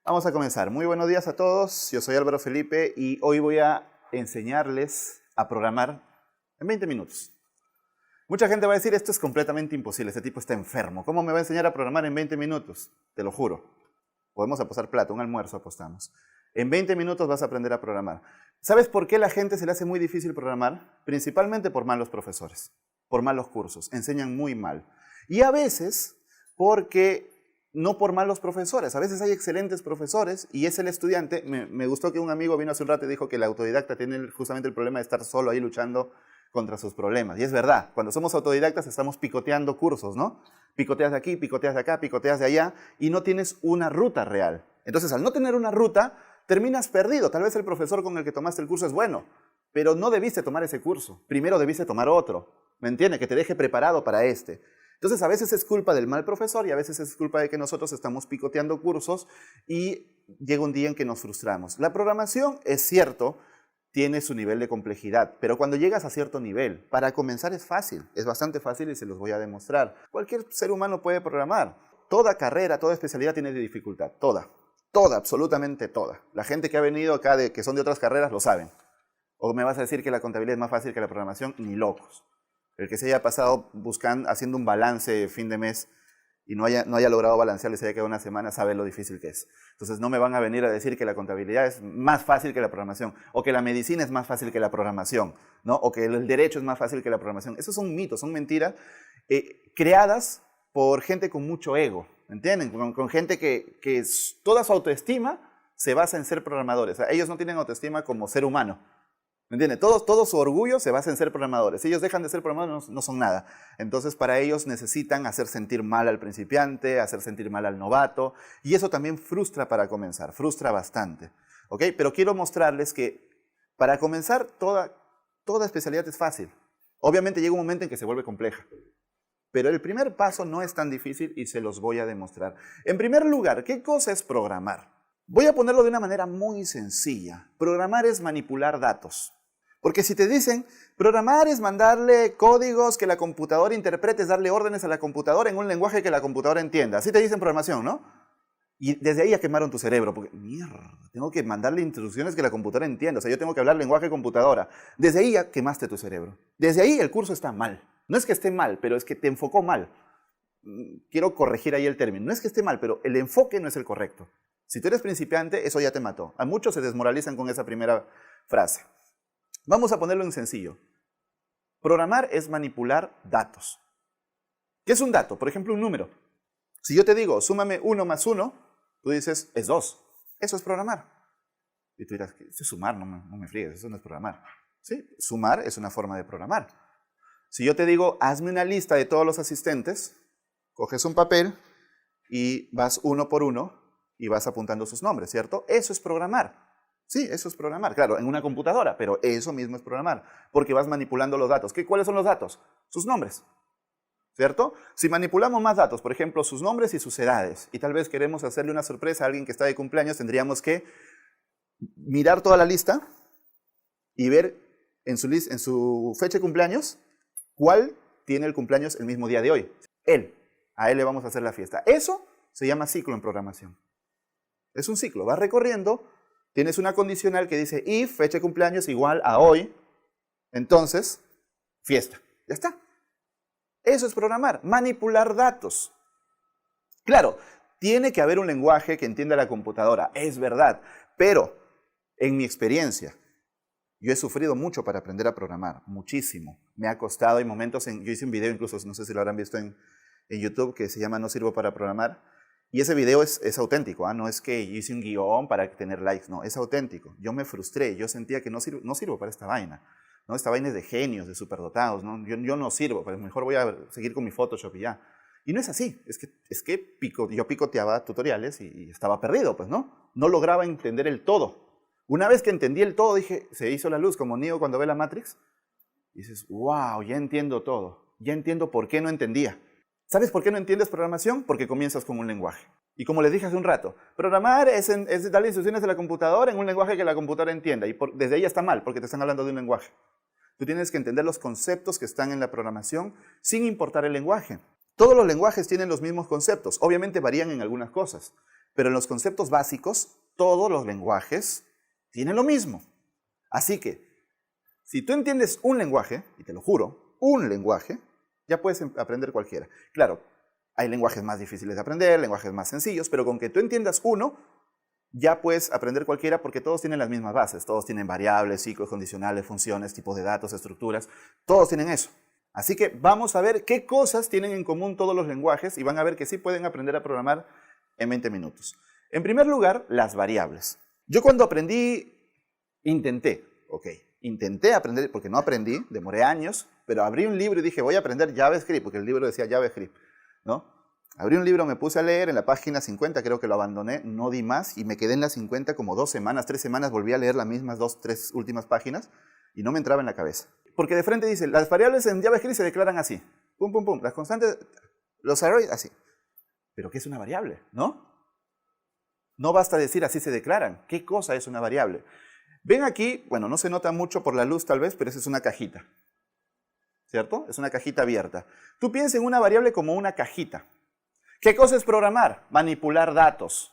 Vamos a comenzar. Muy buenos días a todos. Yo soy Álvaro Felipe y hoy voy a enseñarles a programar en 20 minutos. Mucha gente va a decir, esto es completamente imposible, este tipo está enfermo. ¿Cómo me va a enseñar a programar en 20 minutos? Te lo juro. Podemos apostar plata, un almuerzo apostamos. En 20 minutos vas a aprender a programar. ¿Sabes por qué a la gente se le hace muy difícil programar? Principalmente por malos profesores, por malos cursos. Enseñan muy mal. Y a veces porque no por malos profesores. A veces hay excelentes profesores y es el estudiante. Me gustó que un amigo vino hace un rato y dijo que el autodidacta tiene justamente el problema de estar solo ahí luchando contra sus problemas. Y es verdad, cuando somos autodidactas estamos picoteando cursos, ¿no? Picoteas de aquí, picoteas de acá, picoteas de allá y no tienes una ruta real. Entonces, al no tener una ruta, terminas perdido. Tal vez el profesor con el que tomaste el curso es bueno, pero no debiste tomar ese curso. Primero debiste tomar otro, ¿me entiendes? Que te deje preparado para este. Entonces, a veces es culpa del mal profesor y a veces es culpa de que nosotros estamos picoteando cursos y llega un día en que nos frustramos. La programación, es cierto, tiene su nivel de complejidad, pero cuando llegas a cierto nivel, para comenzar es fácil, es bastante fácil y se los voy a demostrar. Cualquier ser humano puede programar. Toda carrera, toda especialidad tiene dificultad, toda, absolutamente toda. La gente que ha venido acá, que son de otras carreras, lo saben. O me vas a decir que la contabilidad es más fácil que la programación, ni locos. El que se haya pasado haciendo un balance fin de mes y no haya logrado balancear y se haya quedado una semana, sabe lo difícil que es. Entonces no me van a venir a decir que la contabilidad es más fácil que la programación, o que la medicina es más fácil que la programación, ¿no? O que el derecho es más fácil que la programación. Esos son mitos, son mentiras creadas por gente con mucho ego, ¿entienden? Con gente que toda su autoestima se basa en ser programadores. O sea, ellos no tienen autoestima como ser humano. ¿Me entiendes? Todo su orgullo se basa en ser programadores. Si ellos dejan de ser programadores, no son nada. Entonces, para ellos necesitan hacer sentir mal al principiante, hacer sentir mal al novato. Y eso también frustra para comenzar, frustra bastante. ¿Ok? Pero quiero mostrarles que para comenzar, toda especialidad es fácil. Obviamente llega un momento en que se vuelve compleja. Pero el primer paso no es tan difícil y se los voy a demostrar. En primer lugar, ¿qué cosa es programar? Voy a ponerlo de una manera muy sencilla. Programar es manipular datos. Porque si te dicen, programar es mandarle códigos que la computadora interprete, es darle órdenes a la computadora en un lenguaje que la computadora entienda. Así te dicen programación, ¿no? Y desde ahí ya quemaron tu cerebro, porque mierda, tengo que mandarle instrucciones que la computadora entienda. O sea, yo tengo que hablar lenguaje computadora. Desde ahí ya quemaste tu cerebro. Desde ahí el curso está mal. No es que esté mal, pero es que te enfocó mal. Quiero corregir ahí el término. No es que esté mal, pero el enfoque no es el correcto. Si tú eres principiante, eso ya te mató. A muchos se desmoralizan con esa primera frase. Vamos a ponerlo en sencillo. Programar es manipular datos. ¿Qué es un dato? Por ejemplo, un número. Si yo te digo, súmame 1 más 1, tú dices, es 2. Eso es programar. Y tú dirás, eso es sumar, no me friegues, eso no es programar. Sí, sumar es una forma de programar. Si yo te digo, hazme una lista de todos los asistentes, coges un papel y vas uno por uno y vas apuntando sus nombres, ¿cierto? Eso es programar. Sí, eso es programar. Claro, en una computadora, pero eso mismo es programar, porque vas manipulando los datos. ¿Cuáles son los datos? Sus nombres, ¿cierto? Si manipulamos más datos, por ejemplo, sus nombres y sus edades, y tal vez queremos hacerle una sorpresa a alguien que está de cumpleaños, tendríamos que mirar toda la lista y ver en su fecha de cumpleaños cuál tiene el cumpleaños el mismo día de hoy. A él le vamos a hacer la fiesta. Eso se llama ciclo en programación. Es un ciclo, vas recorriendo. Tienes una condicional que dice if fecha de cumpleaños igual a hoy, entonces, fiesta. Ya está. Eso es programar, manipular datos. Claro, tiene que haber un lenguaje que entienda la computadora, es verdad, pero en mi experiencia, yo he sufrido mucho para aprender a programar, muchísimo. Me ha costado, hay momentos, yo hice un video incluso, no sé si lo habrán visto en YouTube, que se llama No sirvo para programar. Y ese video es auténtico, no es que yo hice un guión para tener likes, no, es auténtico. Yo me frustré, yo sentía que no sirvo para esta vaina. ¿No? Esta vaina es de genios, de superdotados, ¿no? Yo no sirvo, pues mejor voy a seguir con mi Photoshop y ya. Y no es así, es que yo picoteaba tutoriales y estaba perdido, pues, ¿no? No lograba entender el todo. Una vez que entendí el todo, dije, se hizo la luz, como Neo cuando ve la Matrix. Y dices, wow, ya entiendo todo, ya entiendo por qué no entendía. ¿Sabes por qué no entiendes programación? Porque comienzas con un lenguaje. Y como les dije hace un rato, programar es darle instrucciones a la computadora en un lenguaje que la computadora entienda. Y desde ahí ya está mal, porque te están hablando de un lenguaje. Tú tienes que entender los conceptos que están en la programación sin importar el lenguaje. Todos los lenguajes tienen los mismos conceptos. Obviamente varían en algunas cosas. Pero en los conceptos básicos, todos los lenguajes tienen lo mismo. Así que, si tú entiendes un lenguaje, y te lo juro, un lenguaje, ya puedes aprender cualquiera. Claro, hay lenguajes más difíciles de aprender, lenguajes más sencillos, pero con que tú entiendas uno, ya puedes aprender cualquiera porque todos tienen las mismas bases. Todos tienen variables, ciclos, condicionales, funciones, tipos de datos, estructuras. Todos tienen eso. Así que vamos a ver qué cosas tienen en común todos los lenguajes y van a ver que sí pueden aprender a programar en 20 minutos. En primer lugar, las variables. Yo cuando aprendí, intenté aprender, porque no aprendí, demoré años, pero abrí un libro y dije, voy a aprender JavaScript, porque el libro decía JavaScript, ¿no? Abrí un libro, me puse a leer, en la página 50 creo que lo abandoné, no di más, y me quedé en la 50 como 2 semanas, 3 semanas, volví a leer las mismas 2, 3 últimas páginas, y no me entraba en la cabeza. Porque de frente dice, las variables en JavaScript se declaran así, pum, pum, pum, las constantes, los arrays, así. ¿Pero qué es una variable? ¿No? No basta decir así se declaran. ¿Qué cosa es una variable? Ven aquí, bueno, no se nota mucho por la luz tal vez, pero esa es una cajita. ¿Cierto? Es una cajita abierta. Tú piensas en una variable como una cajita. ¿Qué cosa es programar? Manipular datos.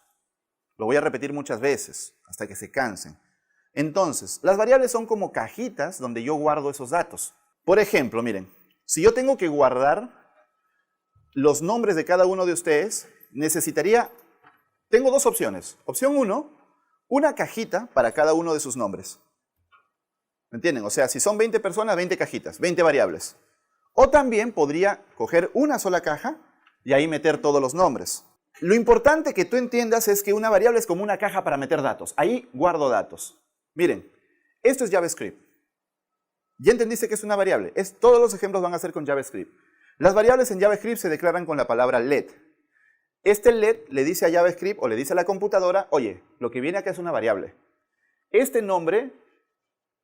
Lo voy a repetir muchas veces, hasta que se cansen. Entonces, las variables son como cajitas donde yo guardo esos datos. Por ejemplo, miren, si yo tengo que guardar los nombres de cada uno de ustedes, necesitaría, tengo dos opciones. Opción 1, una cajita para cada uno de sus nombres. ¿Me entienden? O sea, si son 20 personas, 20 cajitas, 20 variables. O también podría coger una sola caja y ahí meter todos los nombres. Lo importante que tú entiendas es que una variable es como una caja para meter datos. Ahí guardo datos. Miren, esto es JavaScript. ¿Ya entendiste que es una variable? Todos los ejemplos van a ser con JavaScript. Las variables en JavaScript se declaran con la palabra let. Este let le dice a JavaScript o le dice a la computadora, oye, lo que viene acá es una variable. Este nombre,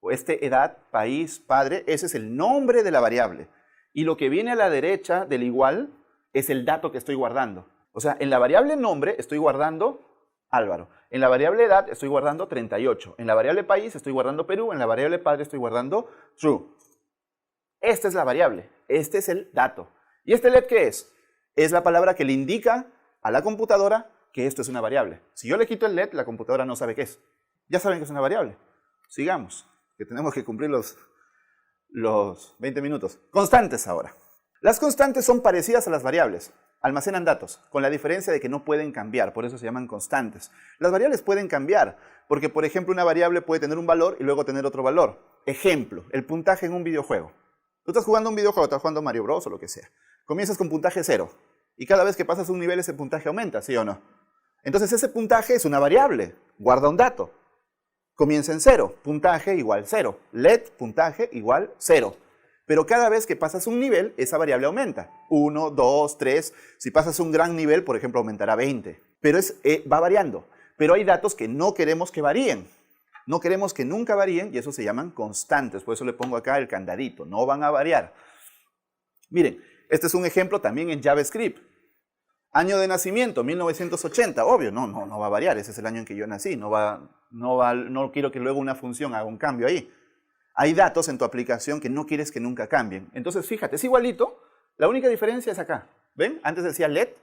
o edad, país, padre, ese es el nombre de la variable. Y lo que viene a la derecha del igual es el dato que estoy guardando. O sea, en la variable nombre estoy guardando Álvaro. En la variable edad estoy guardando 38. En la variable país estoy guardando Perú. En la variable padre estoy guardando true. Esta es la variable. Este es el dato. ¿Y este let qué es? Es la palabra que le indica a la computadora que esto es una variable. Si yo le quito el let, la computadora no sabe qué es. Ya saben que es una variable. Sigamos, que tenemos que cumplir los 20 minutos. Constantes ahora. Las constantes son parecidas a las variables. Almacenan datos, con la diferencia de que no pueden cambiar, por eso se llaman constantes. Las variables pueden cambiar, porque por ejemplo una variable puede tener un valor y luego tener otro valor. Ejemplo, el puntaje en un videojuego. Tú estás jugando un videojuego, estás jugando Mario Bros o lo que sea. Comienzas con puntaje 0, y cada vez que pasas un nivel ese puntaje aumenta, ¿sí o no? Entonces ese puntaje es una variable, guarda un dato. Comienza en 0, puntaje igual 0, let puntaje igual 0. Pero cada vez que pasas un nivel, esa variable aumenta. 1, 2, 3. Si pasas un gran nivel, por ejemplo, aumentará 20. Pero va variando. Pero hay datos que no queremos que varíen. No queremos que nunca varíen y eso se llaman constantes. Por eso le pongo acá el candadito. No van a variar. Miren, este es un ejemplo también en JavaScript. Año de nacimiento, 1980. Obvio, no va a variar. Ese es el año en que yo nací. No quiero que luego una función haga un cambio ahí. Hay datos en tu aplicación que no quieres que nunca cambien. Entonces, fíjate, es igualito. La única diferencia es acá. ¿Ven? Antes decía let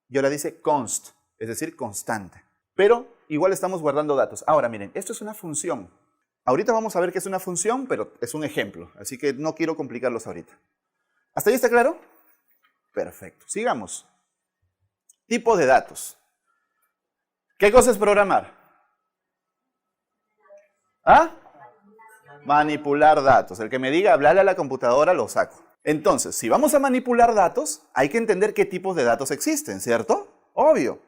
y ahora dice const, es decir, constante. Pero igual estamos guardando datos. Ahora, miren, esto es una función. Ahorita vamos a ver qué es una función, pero es un ejemplo. Así que no quiero complicarlos ahorita. ¿Hasta ahí está claro? Perfecto. Sigamos. Tipo de datos. ¿Qué cosa es programar? ¿Ah? Manipular datos. El que me diga hablarle a la computadora lo saco. Entonces, si vamos a manipular datos, hay que entender qué tipos de datos existen, ¿cierto? Obvio.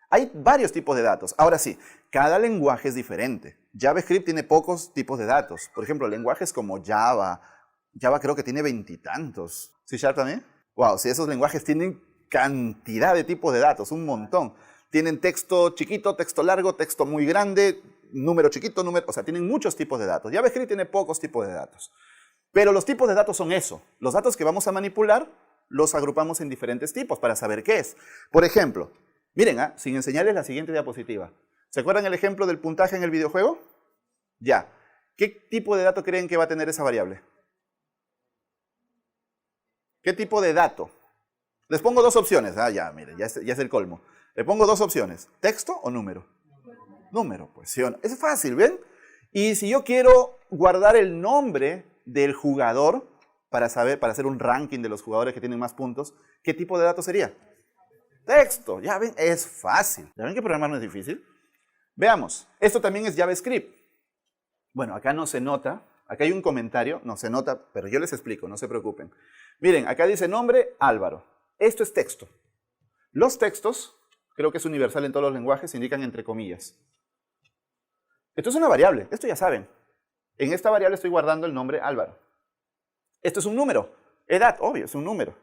Hay varios tipos de datos. Ahora sí, cada lenguaje es diferente. JavaScript tiene pocos tipos de datos. Por ejemplo, lenguajes como Java. Java creo que tiene 20 y tantos. ¿C# también? Wow, si esos lenguajes tienen cantidad de tipos de datos, un montón. Tienen texto chiquito, texto largo, texto muy grande, número chiquito, número... O sea, tienen muchos tipos de datos. JavaScript tiene pocos tipos de datos. Pero los tipos de datos son eso. Los datos que vamos a manipular los agrupamos en diferentes tipos para saber qué es. Por ejemplo, miren, sin enseñarles la siguiente diapositiva. ¿Se acuerdan el ejemplo del puntaje en el videojuego? Ya. ¿Qué tipo de dato creen que va a tener esa variable? ¿Qué tipo de dato? Les pongo dos opciones. Ya, miren, ya es el colmo. Le pongo dos opciones, texto o número. Número, pues sí o no. Es fácil, ¿ven? Y si yo quiero guardar el nombre del jugador para saber, para hacer un ranking de los jugadores que tienen más puntos, ¿qué tipo de datos sería? Texto, ya ven, es fácil. ¿Ya ven que programar no es difícil? Veamos, esto también es JavaScript. Bueno, acá no se nota, acá hay un comentario, no se nota, pero yo les explico, no se preocupen. Miren, acá dice nombre Álvaro. Esto es texto. Los textos, creo que es universal en todos los lenguajes, se indican entre comillas. Esto es una variable, esto ya saben. En esta variable estoy guardando el nombre Álvaro. Esto es un número, edad, obvio, es un número.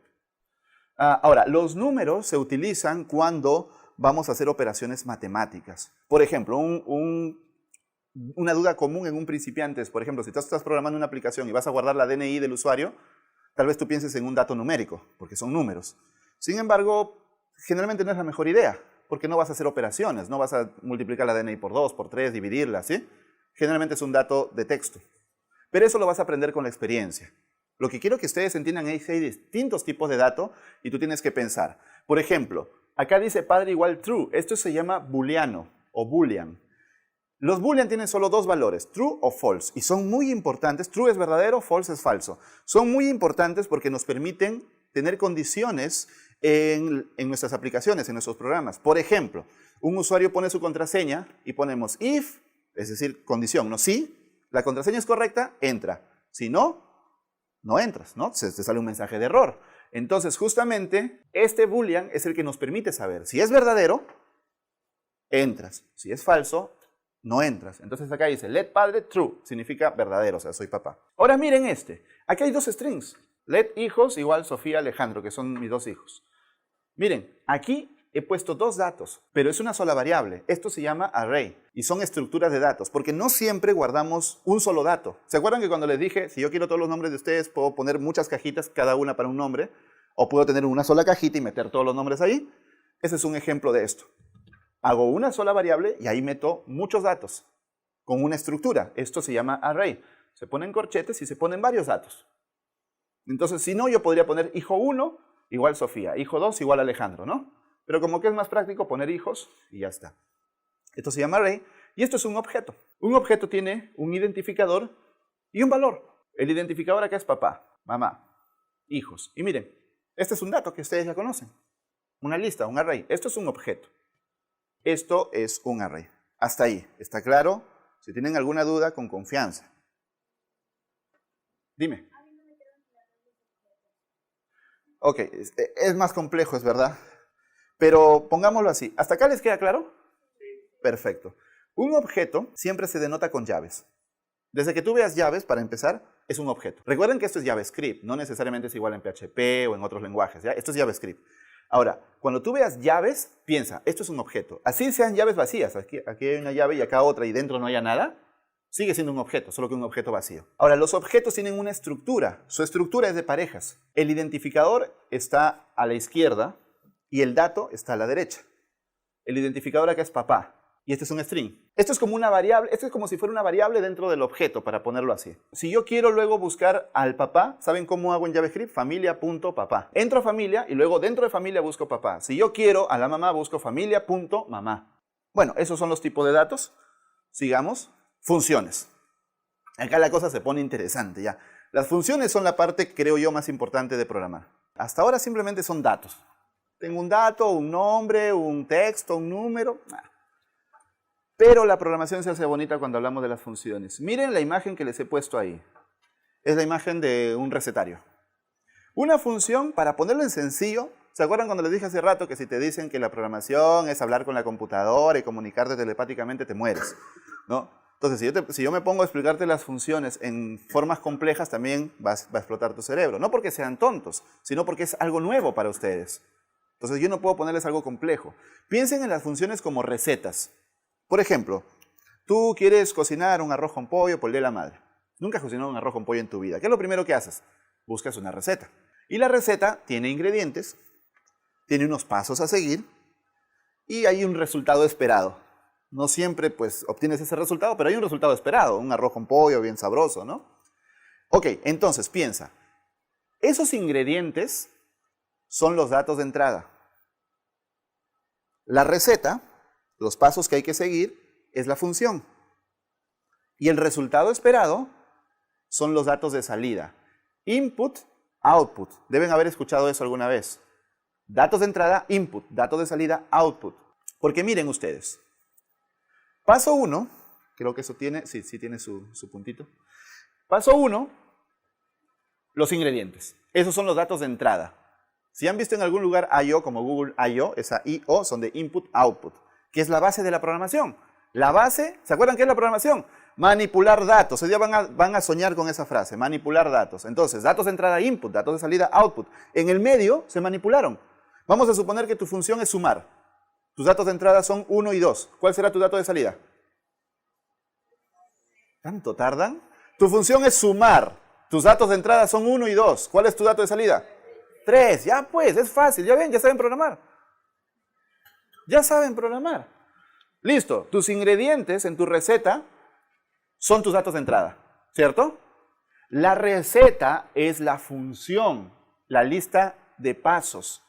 Ahora, los números se utilizan cuando vamos a hacer operaciones matemáticas. Por ejemplo, una duda común en un principiante es, por ejemplo, si tú estás programando una aplicación y vas a guardar la DNI del usuario, tal vez tú pienses en un dato numérico, porque son números. Sin embargo, generalmente no es la mejor idea, porque no vas a hacer operaciones, no vas a multiplicar la DNI por 2, por 3, dividirla, ¿sí? Generalmente es un dato de texto. Pero eso lo vas a aprender con la experiencia. Lo que quiero que ustedes entiendan es que hay distintos tipos de datos y tú tienes que pensar. Por ejemplo, acá dice padre igual true. Esto se llama booleano o boolean. Los boolean tienen solo dos valores, true o false, y son muy importantes. True es verdadero, false es falso. Son muy importantes porque nos permiten tener condiciones en nuestras aplicaciones, en nuestros programas. Por ejemplo, un usuario pone su contraseña y ponemos if, es decir, condición, ¿no? Si la contraseña es correcta, entra. Si no, no entras, ¿no? Te sale un mensaje de error. Entonces, justamente, este boolean es el que nos permite saber si es verdadero, entras. Si es falso, no entras. Entonces acá dice, let padre true, significa verdadero, o sea, soy papá. Ahora miren este. Aquí hay dos strings. Let hijos igual Sofía Alejandro, que son mis dos hijos. Miren, aquí he puesto dos datos, pero es una sola variable. Esto se llama array y son estructuras de datos, porque no siempre guardamos un solo dato. ¿Se acuerdan que cuando les dije, si yo quiero todos los nombres de ustedes, puedo poner muchas cajitas, cada una para un nombre, o puedo tener una sola cajita y meter todos los nombres ahí? Ese es un ejemplo de esto. Hago una sola variable y ahí meto muchos datos con una estructura. Esto se llama array. Se ponen corchetes y se ponen varios datos. Entonces, si no, yo podría poner hijo 1 igual Sofía, hijo 2 igual Alejandro, ¿no? Pero como que es más práctico poner hijos y ya está. Esto se llama array y esto es un objeto. Un objeto tiene un identificador y un valor. El identificador acá es papá, mamá, hijos. Y miren, este es un dato que ustedes ya conocen. Una lista, un array. Esto es un objeto. Esto es un array. Hasta ahí. ¿Está claro? Si tienen alguna duda, con confianza. Dime. Ok, es más complejo, es verdad. Pero pongámoslo así. ¿Hasta acá les queda claro? Sí. Perfecto. Un objeto siempre se denota con llaves. Desde que tú veas llaves, para empezar, es un objeto. Recuerden que esto es JavaScript, no necesariamente es igual en PHP o en otros lenguajes, ¿ya? Esto es JavaScript. Ahora, cuando tú veas llaves, piensa, esto es un objeto. Así sean llaves vacías, aquí hay una llave y acá otra y dentro no haya nada, sigue siendo un objeto, solo que un objeto vacío. Ahora, los objetos tienen una estructura. Su estructura es de parejas. El identificador está a la izquierda y el dato está a la derecha. El identificador acá es papá y este es un string. Esto es como una variable, esto es como si fuera una variable dentro del objeto, para ponerlo así. Si yo quiero luego buscar al papá, ¿saben cómo hago en JavaScript? Familia.papá. Entro a familia y luego dentro de familia busco papá. Si yo quiero a la mamá, busco familia.mamá. Bueno, esos son los tipos de datos. Sigamos. Funciones. Acá la cosa se pone interesante ya. Las funciones son la parte, creo yo, más importante de programar. Hasta ahora simplemente son datos. Tengo un dato, un nombre, un texto, un número. Pero la programación se hace bonita cuando hablamos de las funciones. Miren la imagen que les he puesto ahí. Es la imagen de un recetario. Una función, para ponerlo en sencillo, ¿se acuerdan cuando les dije hace rato que si te dicen que la programación es hablar con la computadora y comunicarte telepáticamente, te mueres, ¿no? Entonces, si yo me pongo a explicarte las funciones en formas complejas, también va a explotar tu cerebro. No porque sean tontos, sino porque es algo nuevo para ustedes. Entonces, yo no puedo ponerles algo complejo. Piensen en las funciones como recetas. Por ejemplo, tú quieres cocinar un arroz con pollo por el Día de la Madre. Nunca has cocinado un arroz con pollo en tu vida. ¿Qué es lo primero que haces? Buscas una receta. Y la receta tiene ingredientes, tiene unos pasos a seguir y hay un resultado esperado. No siempre pues obtienes ese resultado, pero hay un resultado esperado, un arroz con pollo bien sabroso, ¿no? Ok, entonces piensa, esos ingredientes son los datos de entrada. La receta, los pasos que hay que seguir, es la función. Y el resultado esperado son los datos de salida. Input, output. Deben haber escuchado eso alguna vez. Datos de entrada, input. Datos de salida, output. Porque miren ustedes. Paso 1, creo que eso tiene, sí tiene su puntito. Paso 1, los ingredientes. Esos son los datos de entrada. Si han visto en algún lugar I/O, como Google I/O, esa I/O son de input, output, que es la base de la programación. La base, ¿se acuerdan qué es la programación? Manipular datos. Hoy día van a soñar con esa frase, manipular datos. Entonces, datos de entrada, input, datos de salida, output. En el medio se manipularon. Vamos a suponer que tu función es sumar. Tus datos de entrada son 1 y 2. ¿Cuál será tu dato de salida? ¿Tanto tardan? Tu función es sumar. Tus datos de entrada son 1 y 2. ¿Cuál es tu dato de salida? 3. Ya pues, es fácil. Ya ven, ya saben programar. Ya saben programar. Listo. Tus ingredientes en tu receta son tus datos de entrada, ¿cierto? La receta es la función, la lista de pasos.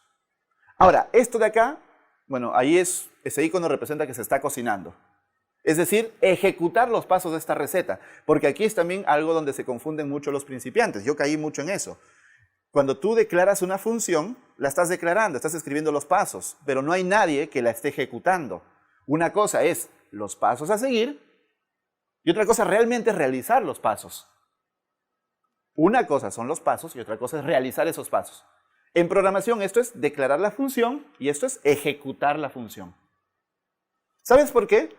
Ahora, esto de acá, bueno, ahí ese icono representa que se está cocinando. Es decir, ejecutar los pasos de esta receta. Porque aquí es también algo donde se confunden mucho los principiantes. Yo caí mucho en eso. Cuando tú declaras una función, la estás declarando, estás escribiendo los pasos, pero no hay nadie que la esté ejecutando. Una cosa es los pasos a seguir y otra cosa realmente es realizar los pasos. Una cosa son los pasos y otra cosa es realizar esos pasos. En programación esto es declarar la función y esto es ejecutar la función. ¿Sabes por qué?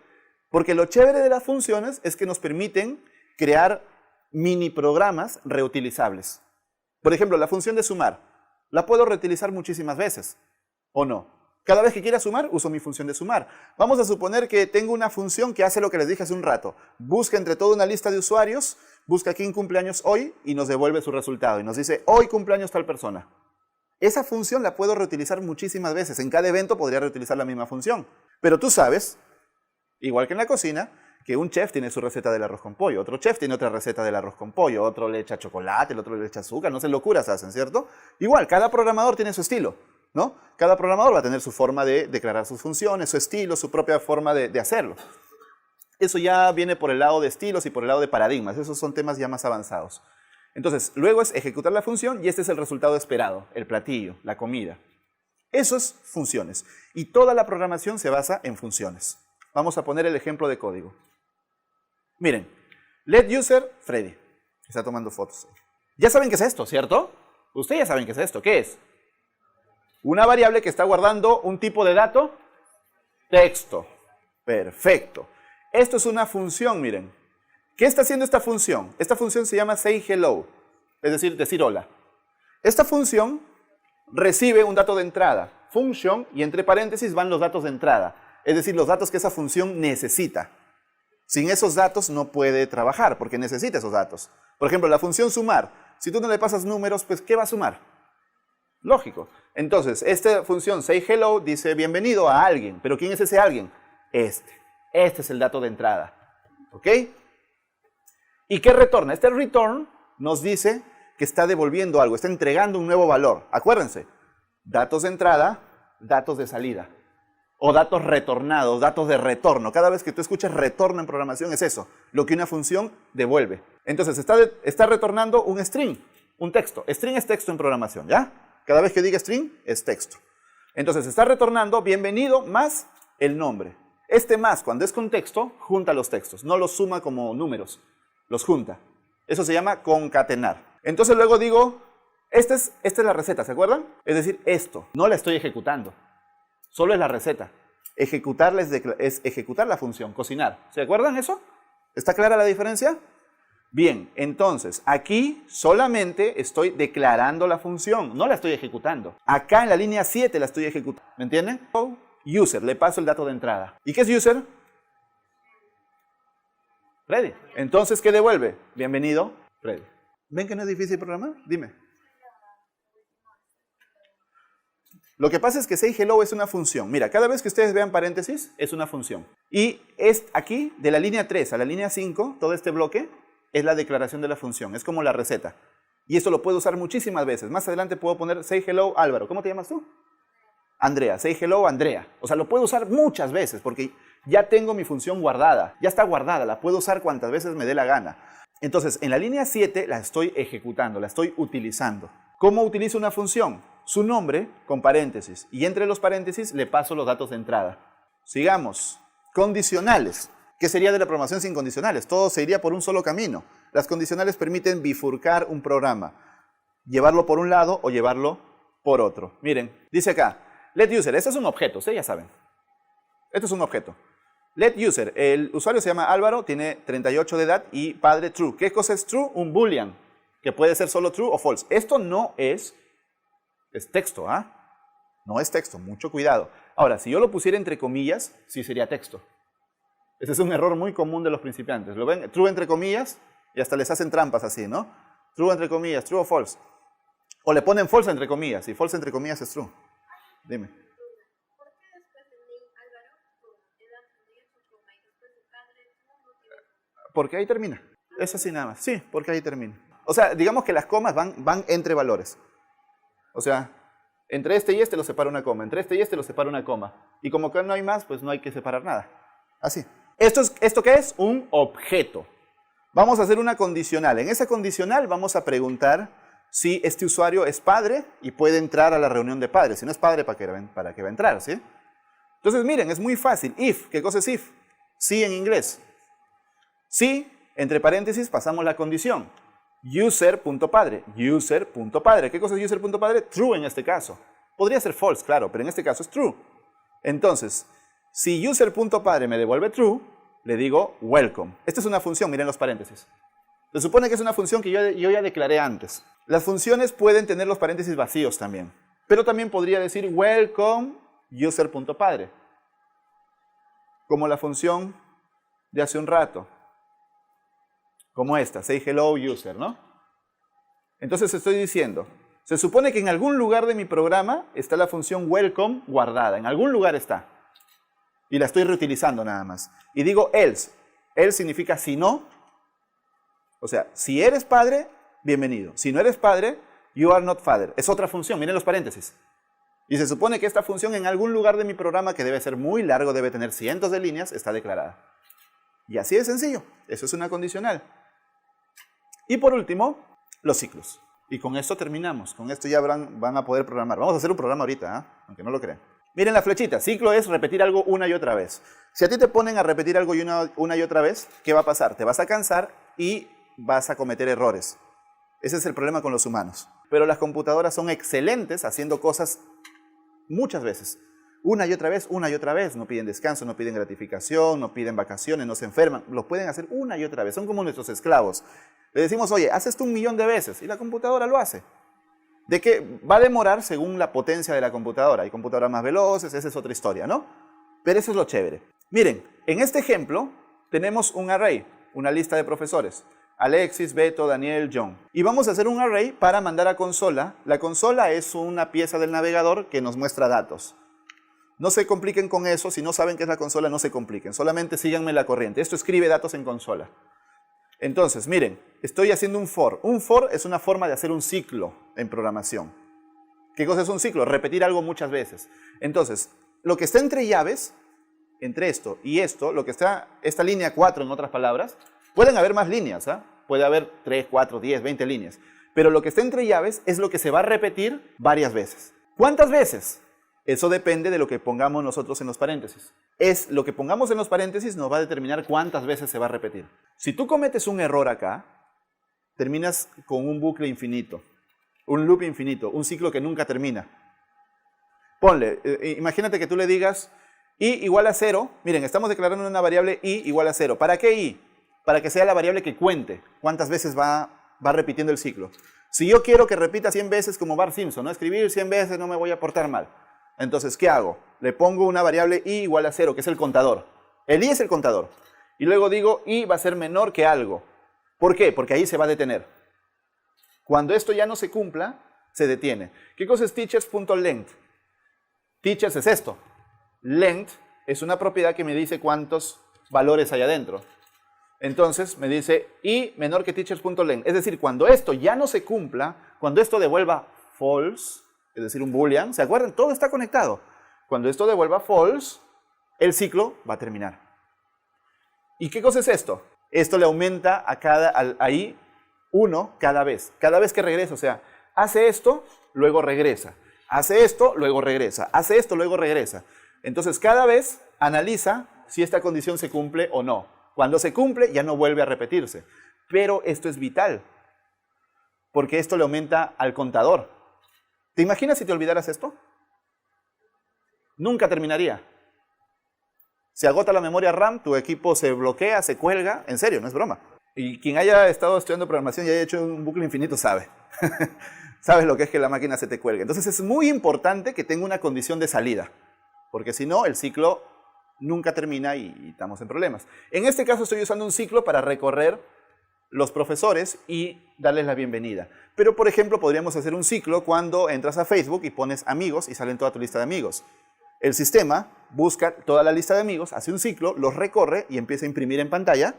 Porque lo chévere de las funciones es que nos permiten crear mini programas reutilizables. Por ejemplo, la función de sumar, la puedo reutilizar muchísimas veces, ¿o no? Cada vez que quiera sumar, uso mi función de sumar. Vamos a suponer que tengo una función que hace lo que les dije hace un rato. Busca entre toda una lista de usuarios, busca quién cumpleaños hoy y nos devuelve su resultado. Y nos dice, hoy cumpleaños tal persona. Esa función la puedo reutilizar muchísimas veces. En cada evento podría reutilizar la misma función. Pero tú sabes, igual que en la cocina, que un chef tiene su receta del arroz con pollo, otro chef tiene otra receta del arroz con pollo, otro le echa chocolate, el otro le echa azúcar, no sé, locuras hacen, ¿cierto? Igual, cada programador tiene su estilo, ¿no? Cada programador va a tener su forma de declarar sus funciones, su estilo, su propia forma de hacerlo. Eso ya viene por el lado de estilos y por el lado de paradigmas, esos son temas ya más avanzados. Entonces, luego es ejecutar la función y este es el resultado esperado, el platillo, la comida. Eso es funciones. Y toda la programación se basa en funciones. Vamos a poner el ejemplo de código. Miren, let user Freddy. Está tomando fotos. Ya saben qué es esto, ¿cierto? Ustedes ya saben qué es esto. ¿Qué es? Una variable que está guardando un tipo de dato, texto. Perfecto. Esto es una función, miren. ¿Qué está haciendo esta función? Esta función se llama say hello, es decir hola. Esta función recibe un dato de entrada, function, y entre paréntesis van los datos de entrada, es decir, los datos que esa función necesita. Sin esos datos no puede trabajar, porque necesita esos datos. Por ejemplo, la función sumar. Si tú no le pasas números, pues ¿qué va a sumar? Lógico. Entonces, esta función say hello dice bienvenido a alguien. ¿Pero quién es ese alguien? Este es el dato de entrada. ¿Ok? ¿Y qué retorna? Este return nos dice que está devolviendo algo, está entregando un nuevo valor. Acuérdense, datos de entrada, datos de salida. O datos retornados, datos de retorno. Cada vez que tú escuchas retorno en programación es eso, lo que una función devuelve. Entonces está retornando un string, un texto. String es texto en programación, ¿ya? Cada vez que diga string es texto. Entonces está retornando bienvenido más el nombre. Este más, cuando es con texto, junta los textos. No los suma como números, los junta. Eso se llama concatenar. Entonces luego digo, esta es la receta, ¿se acuerdan? Es decir, esto, no la estoy ejecutando. Solo es la receta. Ejecutarla es ejecutar la función, cocinar. ¿Se acuerdan eso? ¿Está clara la diferencia? Bien, entonces, aquí solamente estoy declarando la función, no la estoy ejecutando. Acá en la línea 7 la estoy ejecutando. ¿Me entienden? User, le paso el dato de entrada. ¿Y qué es user? Freddy. Entonces, ¿qué devuelve? Bienvenido, Freddy. ¿Ven que no es difícil programar? Dime. Lo que pasa es que say hello es una función. Mira, cada vez que ustedes vean paréntesis, es una función. Y es aquí, de la línea 3 a la línea 5, todo este bloque es la declaración de la función. Es como la receta. Y esto lo puedo usar muchísimas veces. Más adelante puedo poner say hello Álvaro. ¿Cómo te llamas tú? Andrea, say hello Andrea. O sea, lo puedo usar muchas veces porque ya tengo mi función guardada. Ya está guardada, la puedo usar cuantas veces me dé la gana. Entonces, en la línea 7 la estoy ejecutando, la estoy utilizando. ¿Cómo utilizo una función? Su nombre con paréntesis. Y entre los paréntesis le paso los datos de entrada. Sigamos. Condicionales. ¿Qué sería de la programación sin condicionales? Todo se iría por un solo camino. Las condicionales permiten bifurcar un programa. Llevarlo por un lado o llevarlo por otro. Miren, dice acá, let user. Este es un objeto, ustedes ya saben. Esto es un objeto. Let user. El usuario se llama Álvaro, tiene 38 de edad y padre true. ¿Qué cosa es true? Un boolean, que puede ser solo true o false. Esto no es texto, ¿ah? No es texto, mucho cuidado. Ahora, si yo lo pusiera entre comillas, sí sería texto. Ese es un error muy común de los principiantes. ¿Lo ven? True entre comillas y hasta les hacen trampas así, ¿no? True entre comillas, true o false. O le ponen false entre comillas y false entre comillas es true. Dime. ¿Por qué después de name Álvaro, edad 38, coma, y después de padre, no tiene? Porque ahí termina. Es así nada más. Sí, porque ahí termina. O sea, digamos que las comas van entre valores. O sea, entre este y este lo separa una coma. Entre este y este lo separa una coma. Y como acá no hay más, pues no hay que separar nada. Así. ¿Esto qué es? Un objeto. Vamos a hacer una condicional. En esa condicional vamos a preguntar si este usuario es padre y puede entrar a la reunión de padres. Si no es padre, ¿para qué va a entrar? ¿Sí? Entonces, miren, es muy fácil. If, ¿qué cosa es if? Sí en inglés. Sí, entre paréntesis, pasamos la condición. User.padre. User.padre. ¿Qué cosa es user.padre? True en este caso. Podría ser false, claro, pero en este caso es true. Entonces, si user.padre me devuelve true, le digo welcome. Esta es una función, miren los paréntesis. Se supone que es una función que yo ya declaré antes. Las funciones pueden tener los paréntesis vacíos también. Pero también podría decir welcome user.padre. Como la función de hace un rato. Como esta, say hello user, ¿no? Entonces estoy diciendo, se supone que en algún lugar de mi programa está la función welcome guardada. En algún lugar está. Y la estoy reutilizando nada más. Y digo else. Else significa si no. O sea, si eres padre, bienvenido. Si no eres padre, you are not father. Es otra función, miren los paréntesis. Y se supone que esta función en algún lugar de mi programa, que debe ser muy largo, debe tener cientos de líneas, está declarada. Y así de sencillo. Eso es una condicional. Y por último, los ciclos. Y con esto terminamos. Con esto ya van a poder programar. Vamos a hacer un programa ahorita, ¿eh? Aunque no lo crean. Miren la flechita. Ciclo es repetir algo una y otra vez. Si a ti te ponen a repetir algo una y otra vez, ¿qué va a pasar? Te vas a cansar y vas a cometer errores. Ese es el problema con los humanos. Pero las computadoras son excelentes haciendo cosas muchas veces. Una y otra vez. No piden descanso, no piden gratificación, no piden vacaciones, no se enferman. Lo pueden hacer una y otra vez. Son como nuestros esclavos. Le decimos, oye, haz esto 1.000.000 de veces. Y la computadora lo hace. ¿De qué? Va a demorar según la potencia de la computadora. Hay computadoras más veloces, esa es otra historia, ¿no? Pero eso es lo chévere. Miren, en este ejemplo tenemos un array, una lista de profesores. Alexis, Beto, Daniel, John. Y vamos a hacer un array para mandar a consola. La consola es una pieza del navegador que nos muestra datos. No se compliquen con eso. Si no saben qué es la consola, no se compliquen. Solamente síganme la corriente. Esto escribe datos en consola. Entonces, miren, estoy haciendo un for. Un for es una forma de hacer un ciclo en programación. ¿Qué cosa es un ciclo? Repetir algo muchas veces. Entonces, lo que está entre llaves, entre esto y esto, lo que está, esta línea 4 en otras palabras, pueden haber más líneas, ¿ah? Puede haber 3, 4, 10, 20 líneas. Pero lo que está entre llaves es lo que se va a repetir varias veces. ¿Cuántas veces? Eso depende de lo que pongamos nosotros en los paréntesis. Es lo que pongamos en los paréntesis nos va a determinar cuántas veces se va a repetir. Si tú cometes un error acá, terminas con un bucle infinito, un loop infinito, un ciclo que nunca termina. Ponle, imagínate que tú le digas i igual a 0. Miren, estamos declarando una variable i igual a 0. ¿Para qué i? Para que sea la variable que cuente cuántas veces va repitiendo el ciclo. Si yo quiero que repita 100 veces como Bart Simpson, ¿no? Escribir 100 veces no me voy a portar mal. Entonces, ¿qué hago? Le pongo una variable i igual a 0, que es el contador. El i es el contador. Y luego digo i va a ser menor que algo. ¿Por qué? Porque ahí se va a detener. Cuando esto ya no se cumpla, se detiene. ¿Qué cosa es teachers.length? Teachers es esto. Length es una propiedad que me dice cuántos valores hay adentro. Entonces me dice i menor que teachers.length. Es decir, cuando esto ya no se cumpla, cuando esto devuelva false, es decir, un boolean, ¿se acuerdan? Todo está conectado. Cuando esto devuelva false, el ciclo va a terminar. ¿Y qué cosa es esto? Esto le aumenta ahí 1 cada vez. Cada vez que regresa, o sea, hace esto, luego regresa. Hace esto, luego regresa. Hace esto, luego regresa. Entonces, cada vez analiza si esta condición se cumple o no. Cuando se cumple, ya no vuelve a repetirse. Pero esto es vital, porque esto le aumenta al contador. ¿Te imaginas si te olvidaras esto? Nunca terminaría. Se agota la memoria RAM, tu equipo se bloquea, se cuelga. En serio, no es broma. Y quien haya estado estudiando programación y haya hecho un bucle infinito sabe. Sabes lo que es que la máquina se te cuelgue. Entonces es muy importante que tenga una condición de salida, porque si no, el ciclo nunca termina y estamos en problemas. En este caso estoy usando un ciclo para recorrer los profesores y darles la bienvenida. Pero, por ejemplo, podríamos hacer un ciclo cuando entras a Facebook y pones amigos y salen toda tu lista de amigos. El sistema busca toda la lista de amigos, hace un ciclo, los recorre y empieza a imprimir en pantalla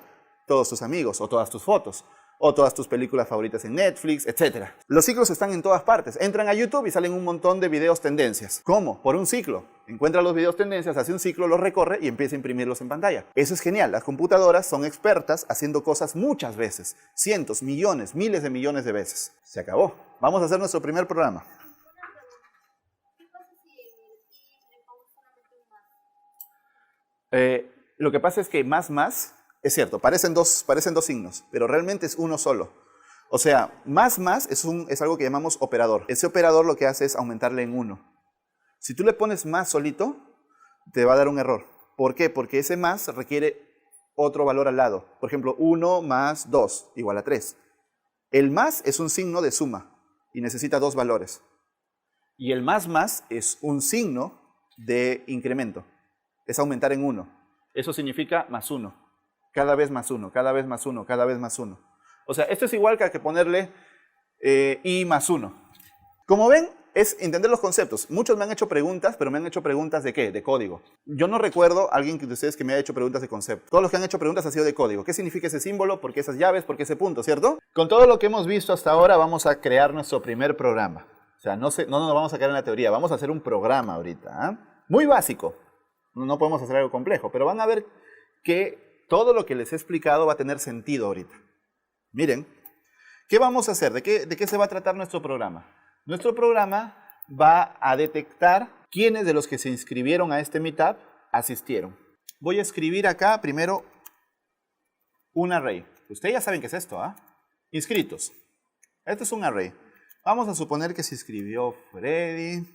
todos tus amigos o todas tus fotos o todas tus películas favoritas en Netflix, etc. Los ciclos están en todas partes. Entran a YouTube y salen un montón de videos tendencias. ¿Cómo? Por un ciclo. Encuentra los videos tendencias, hace un ciclo, los recorre y empieza a imprimirlos en pantalla. Eso es genial. Las computadoras son expertas haciendo cosas muchas veces. Cientos, millones, miles de millones de veces. Se acabó. Vamos a hacer nuestro primer programa. ¿Qué pasa si en el i le pongo solamente un más? Lo que pasa es que más, es cierto, parecen dos signos, pero realmente es uno solo. O sea, más es algo que llamamos operador. Ese operador lo que hace es aumentarle en 1. Si tú le pones más solito, te va a dar un error. ¿Por qué? Porque ese más requiere otro valor al lado. Por ejemplo, 1 más 2 igual a 3. El más es un signo de suma y necesita 2 valores. Y el más es un signo de incremento. Es aumentar en 1. Eso significa más 1. Cada vez más 1, cada vez más 1, cada vez más 1. O sea, esto es igual que ponerle i más 1. Como ven, es entender los conceptos. Muchos me han hecho preguntas, pero me han hecho preguntas ¿de qué? De código. Yo no recuerdo a alguien de ustedes que me haya hecho preguntas de concepto. Todos los que han hecho preguntas han sido de código. ¿Qué significa ese símbolo? ¿Por qué esas llaves? ¿Por qué ese punto? ¿Cierto? Con todo lo que hemos visto hasta ahora, vamos a crear nuestro primer programa. O sea, no nos vamos a quedar en la teoría. Vamos a hacer un programa ahorita. ¿Eh? Muy básico. No podemos hacer algo complejo, pero van a ver que todo lo que les he explicado va a tener sentido ahorita. Miren, ¿qué vamos a hacer? ¿De qué se va a tratar nuestro programa? Nuestro programa va a detectar quiénes de los que se inscribieron a este meetup asistieron. Voy a escribir acá primero un array. Ustedes ya saben qué es esto, ¿ah? Inscritos. Este es un array. Vamos a suponer que se inscribió Freddy,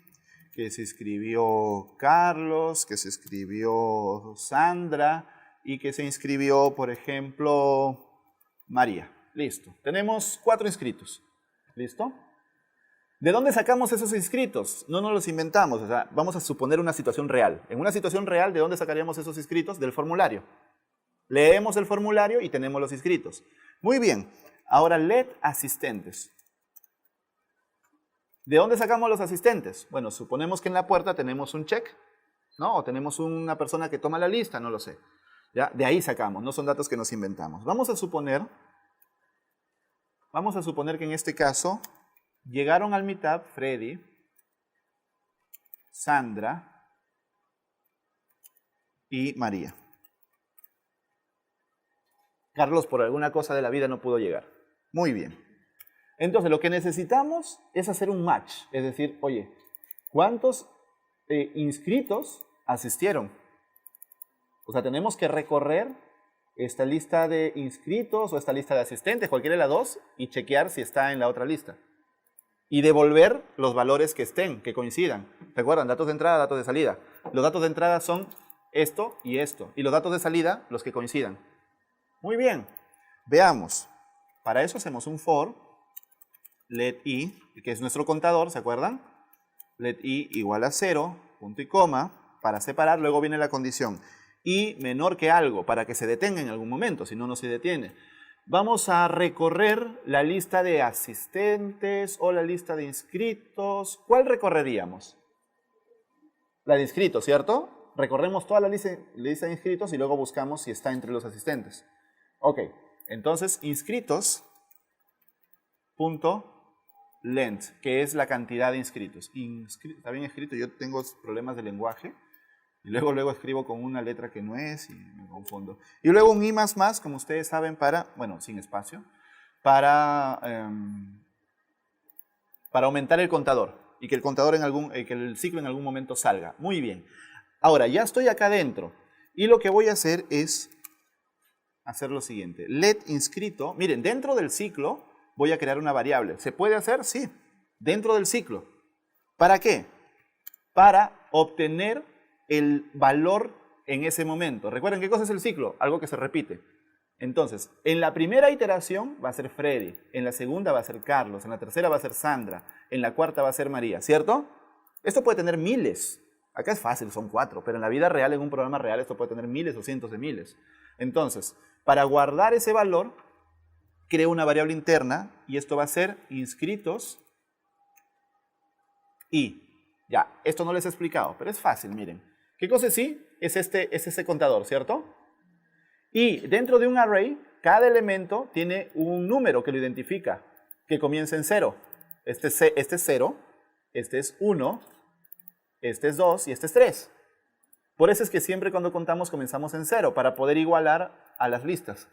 que se inscribió Carlos, que se inscribió Sandra y que se inscribió, por ejemplo, María. Listo. Tenemos 4 inscritos. ¿Listo? ¿De dónde sacamos esos inscritos? No nos los inventamos. O sea, vamos a suponer una situación real. En una situación real, ¿de dónde sacaríamos esos inscritos? Del formulario. Leemos el formulario y tenemos los inscritos. Muy bien. Ahora, let asistentes. ¿De dónde sacamos los asistentes? Bueno, suponemos que en la puerta tenemos un check, ¿no? O tenemos una persona que toma la lista, no lo sé. ¿Ya? De ahí sacamos, no son datos que nos inventamos. Vamos a suponer que en este caso llegaron al meetup Freddy, Sandra y María. Carlos por alguna cosa de la vida no pudo llegar. Muy bien. Entonces lo que necesitamos es hacer un match. Es decir, oye, ¿cuántos inscritos asistieron? O sea, tenemos que recorrer esta lista de inscritos o esta lista de asistentes, cualquiera de las dos, y chequear si está en la otra lista. Y devolver los valores que estén, que coincidan. ¿Recuerdan? Datos de entrada, datos de salida. Los datos de entrada son esto y esto. Y los datos de salida, los que coincidan. Muy bien. Veamos. Para eso hacemos un for, let i, que es nuestro contador, ¿se acuerdan? Let i igual a 0, punto y coma, para separar, luego viene la condición. I menor que algo, para que se detenga en algún momento, si no, no se detiene. Vamos a recorrer la lista de asistentes o la lista de inscritos. ¿Cuál recorreríamos? La de inscritos, ¿cierto? Recorremos toda la lista de inscritos y luego buscamos si está entre los asistentes. Ok, entonces inscritos, punto, length, que es la cantidad de inscritos. ¿Está bien escrito? Yo tengo problemas de lenguaje. Y luego escribo con una letra que no es y me confundo. Y luego un i más, como ustedes saben, bueno, sin espacio, para aumentar el contador y que el contador que el ciclo en algún momento salga. Muy bien. Ahora, ya estoy acá dentro y lo que voy a hacer es hacer lo siguiente. Let inscrito, miren, dentro del ciclo voy a crear una variable. ¿Se puede hacer? Sí, dentro del ciclo. ¿Para qué? Para obtener el valor en ese momento. Recuerden, ¿qué cosa es el ciclo? Algo que se repite. Entonces, en la primera iteración va a ser Freddy, en la segunda va a ser Carlos, en la tercera va a ser Sandra, en la cuarta va a ser María, ¿cierto? Esto puede tener miles. Acá es fácil, son 4, pero en la vida real, en un programa real, esto puede tener miles o cientos de miles. Entonces, para guardar ese valor, creo una variable interna y esto va a ser inscritos y. Ya, esto no les he explicado, pero es fácil, miren. ¿Qué cosa sí? Es ese contador, ¿cierto? Y dentro de un array, cada elemento tiene un número que lo identifica, que comienza en 0. Este es 0, este es 1, este es 2 y este es 3. Por eso es que siempre cuando contamos comenzamos en 0, para poder igualar a las listas.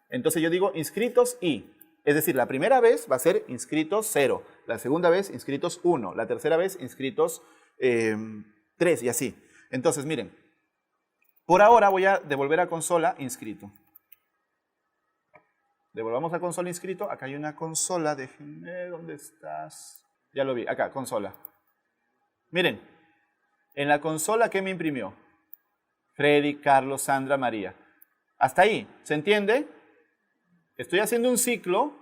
Entonces yo digo inscritos y, es decir, la primera vez va a ser inscritos 0, la segunda vez inscritos 1, la tercera vez inscritos 3 y así. Entonces, miren, por ahora voy a devolver a consola inscrito. Devolvamos a consola inscrito. Acá hay una consola, déjenme, ¿dónde estás? Ya lo vi, acá, consola. Miren, en la consola, ¿qué me imprimió? Freddy, Carlos, Sandra, María. Hasta ahí, ¿se entiende? Estoy haciendo un ciclo,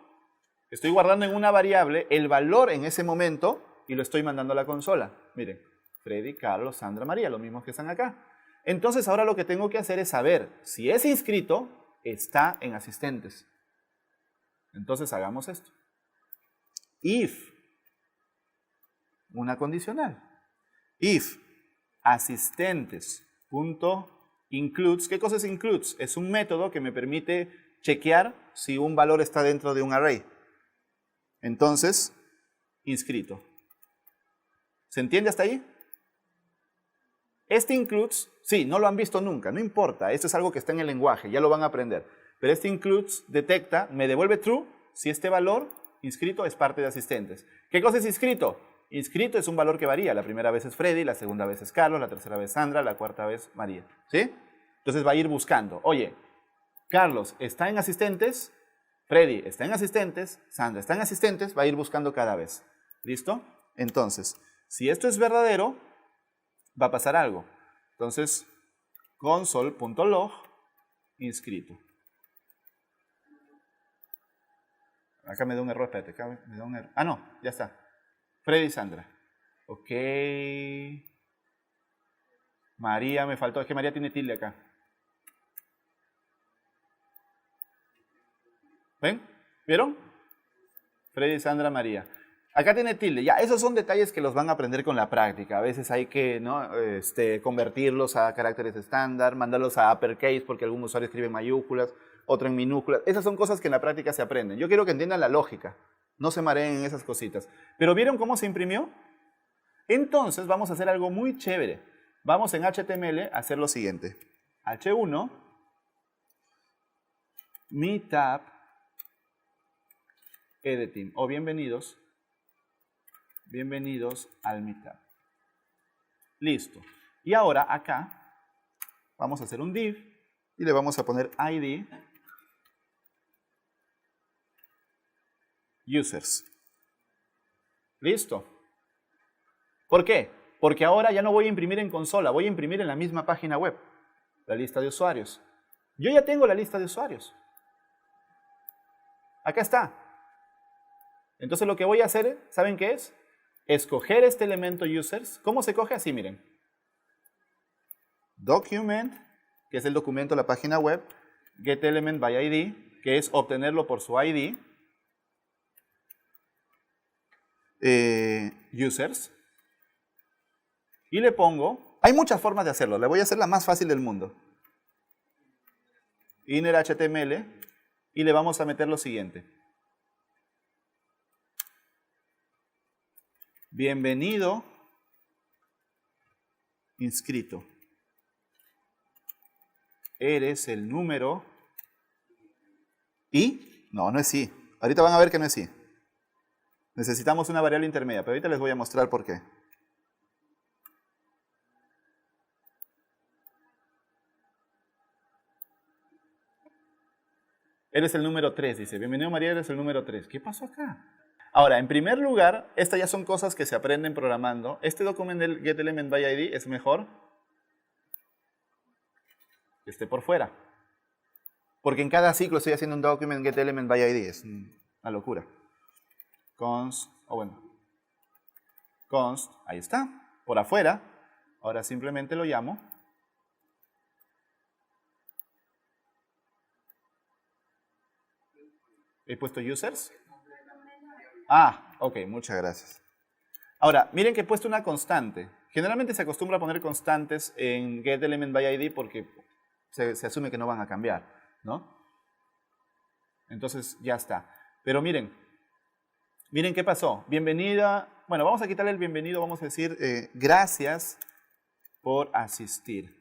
estoy guardando en una variable el valor en ese momento y lo estoy mandando a la consola. Miren, Freddy, Carlos, Sandra, María, los mismos que están acá. Entonces ahora lo que tengo que hacer es saber si ese inscrito está en asistentes. Entonces hagamos esto. If, una condicional. If asistentes.includes, ¿qué cosa es includes? Es un método que me permite chequear si un valor está dentro de un array. Entonces, inscrito. ¿Se entiende hasta ahí? Este includes, sí, no lo han visto nunca, no importa, esto es algo que está en el lenguaje, ya lo van a aprender. Pero este includes detecta, me devuelve true si este valor inscrito es parte de asistentes. ¿Qué cosa es inscrito? Inscrito es un valor que varía, la primera vez es Freddy, la segunda vez es Carlos, la tercera vez Sandra, la cuarta vez María. ¿Sí? Entonces va a ir buscando, oye, Carlos está en asistentes, Freddy está en asistentes, Sandra está en asistentes, va a ir buscando cada vez. ¿Listo? Entonces, si esto es verdadero, va a pasar algo. Entonces, console.log inscrito. Acá me da un error, espérate, acá me da un error. Ah, no, ya está. Freddy y Sandra. Ok. María me faltó, es que María tiene tilde acá. ¿Ven? ¿Vieron? Freddy, Sandra, María. Acá tiene tilde. Ya, esos son detalles que los van a aprender con la práctica. A veces hay que, ¿no? Convertirlos a caracteres estándar, mandarlos a uppercase porque algún usuario escribe en mayúsculas, otro en minúsculas. Esas son cosas que en la práctica se aprenden. Yo quiero que entiendan la lógica. No se mareen en esas cositas. ¿Pero vieron cómo se imprimió? Entonces vamos a hacer algo muy chévere. Vamos en HTML a hacer lo siguiente. H1, Meetup, Editing, o bienvenidos al Meetup. Listo. Y ahora acá vamos a hacer un div y le vamos a poner ID users. Listo. ¿Por qué? Porque ahora ya no voy a imprimir en consola, voy a imprimir en la misma página web la lista de usuarios. Yo ya tengo la lista de usuarios. Acá está. Entonces lo que voy a hacer, ¿saben qué es? Escoger este elemento users. ¿Cómo se coge? Así, miren. Document, que es el documento de la página web. GetElement by ID, que es obtenerlo por su ID. Users. Y le pongo, hay muchas formas de hacerlo, le voy a hacer la más fácil del mundo. Inner HTML y le vamos a meter lo siguiente. bienvenido inscrito. Eres el número y... No, no es i. Ahorita van a ver que no es i. Necesitamos una variable intermedia, pero ahorita les voy a mostrar por qué. Eres el número 3, dice. Bienvenido María, eres el número 3. ¿Qué pasó acá? Ahora, en primer lugar, estas ya son cosas que se aprenden programando. Este documento del getElementById es mejor que esté por fuera. Porque en cada ciclo estoy haciendo un document getElementById. Es una locura. Const, const, ahí está, por afuera. Ahora simplemente lo llamo. He puesto users. Ah, ok, muchas gracias. Ahora, miren que he puesto una constante. Generalmente se acostumbra a poner constantes en getElementById porque se asume que no van a cambiar, ¿no? Entonces ya está. Pero miren qué pasó. Bienvenida. Bueno, vamos a quitarle el bienvenido, vamos a decir gracias por asistir.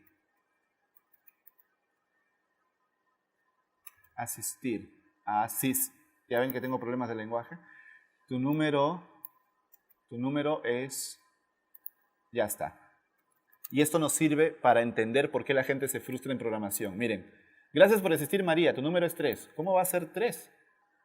Ya ven que tengo problemas de lenguaje. Tu número es... Ya está. Y esto nos sirve para entender por qué la gente se frustra en programación. Miren, gracias por asistir María, tu número es 3. ¿Cómo va a ser 3?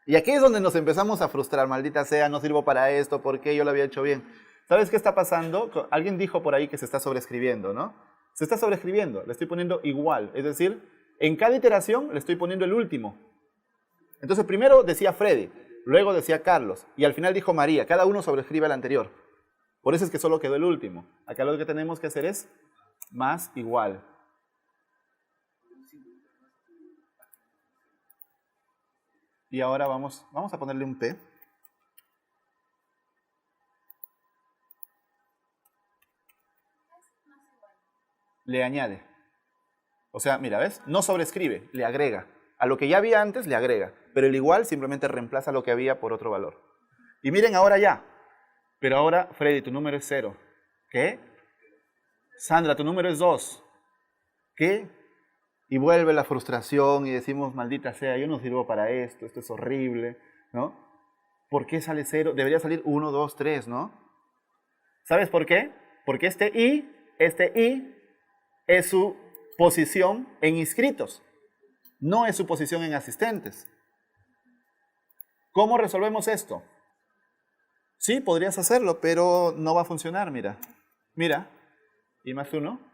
Y aquí es donde nos empezamos a frustrar. Maldita sea, no sirvo para esto, ¿por qué yo lo había hecho bien? ¿Sabes qué está pasando? Alguien dijo por ahí que se está sobreescribiendo, ¿no? Se está sobreescribiendo, le estoy poniendo igual. Es decir, en cada iteración le estoy poniendo el último. Entonces primero decía Freddy, luego decía Carlos, y al final dijo María. Cada uno sobrescribe al anterior. Por eso es que solo quedó el último. Acá lo que tenemos que hacer es más igual. Y ahora vamos a ponerle un P. Le añade. O sea, mira, ¿ves? No sobrescribe, le agrega. A lo que ya había antes le agrega. Pero el igual simplemente reemplaza lo que había por otro valor. Y miren ahora ya. Pero ahora, Freddy, tu número es 0. ¿Qué? Sandra, tu número es 2. ¿Qué? Y vuelve la frustración y decimos, maldita sea, yo no sirvo para esto es horrible, ¿no? ¿Por qué sale 0? Debería salir 1, 2, 3, ¿no? ¿Sabes por qué? Porque este I es su posición en inscritos, no es su posición en asistentes. ¿Cómo resolvemos esto? Sí, podrías hacerlo, pero no va a funcionar, mira. Mira, I más 1.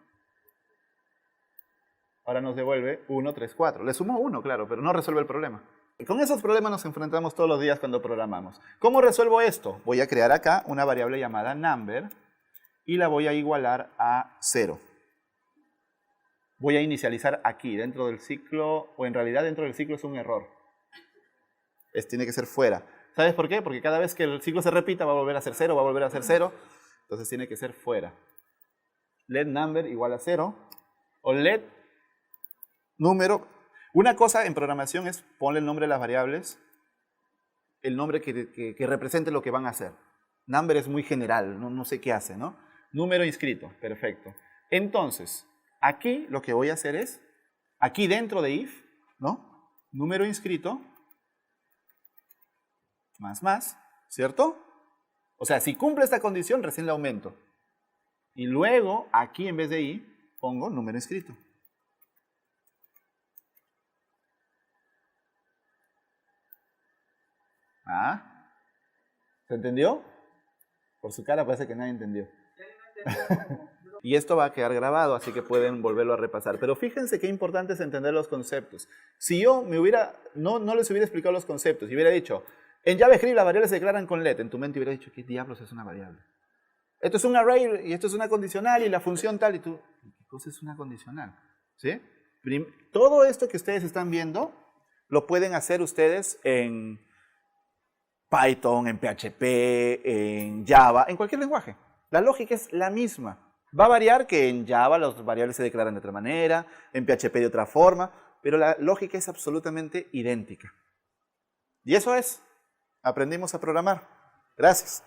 Ahora nos devuelve 1, 3, 4. Le sumo 1, claro, pero no resuelve el problema. Y con esos problemas nos enfrentamos todos los días cuando programamos. ¿Cómo resuelvo esto? Voy a crear acá una variable llamada number y la voy a igualar a 0. Voy a inicializar aquí, dentro del ciclo, o en realidad dentro del ciclo es un error. Tiene que ser fuera. ¿Sabes por qué? Porque cada vez que el ciclo se repita va a volver a ser 0, va a volver a ser 0. Entonces tiene que ser fuera. Let number igual a 0. O let número. Una cosa en programación es ponle el nombre de las variables, el nombre que represente lo que van a hacer. Number es muy general, no sé qué hace, ¿no? Número inscrito, perfecto. Entonces, aquí lo que voy a hacer es, aquí dentro de if, ¿no? Número inscrito, más, ¿cierto? O sea, si cumple esta condición, recién le aumento. Y luego, aquí en vez de i, pongo número inscrito. ¿Ah? ¿Se entendió? Por su cara parece que nadie entendió. Y esto va a quedar grabado, así que pueden volverlo a repasar. Pero fíjense qué importante es entender los conceptos. Si yo no les hubiera explicado los conceptos y hubiera dicho, en JavaScript las variables se declaran con let, en tu mente hubiera dicho, ¿qué diablos es una variable? Esto es un array y esto es una condicional y la función tal y tú, ¿qué cosa es una condicional? ¿Sí? Todo esto que ustedes están viendo lo pueden hacer ustedes en Python, en PHP, en Java, en cualquier lenguaje. La lógica es la misma. Va a variar que en Java las variables se declaran de otra manera, en PHP de otra forma, pero la lógica es absolutamente idéntica. Y eso es, aprendimos a programar. Gracias.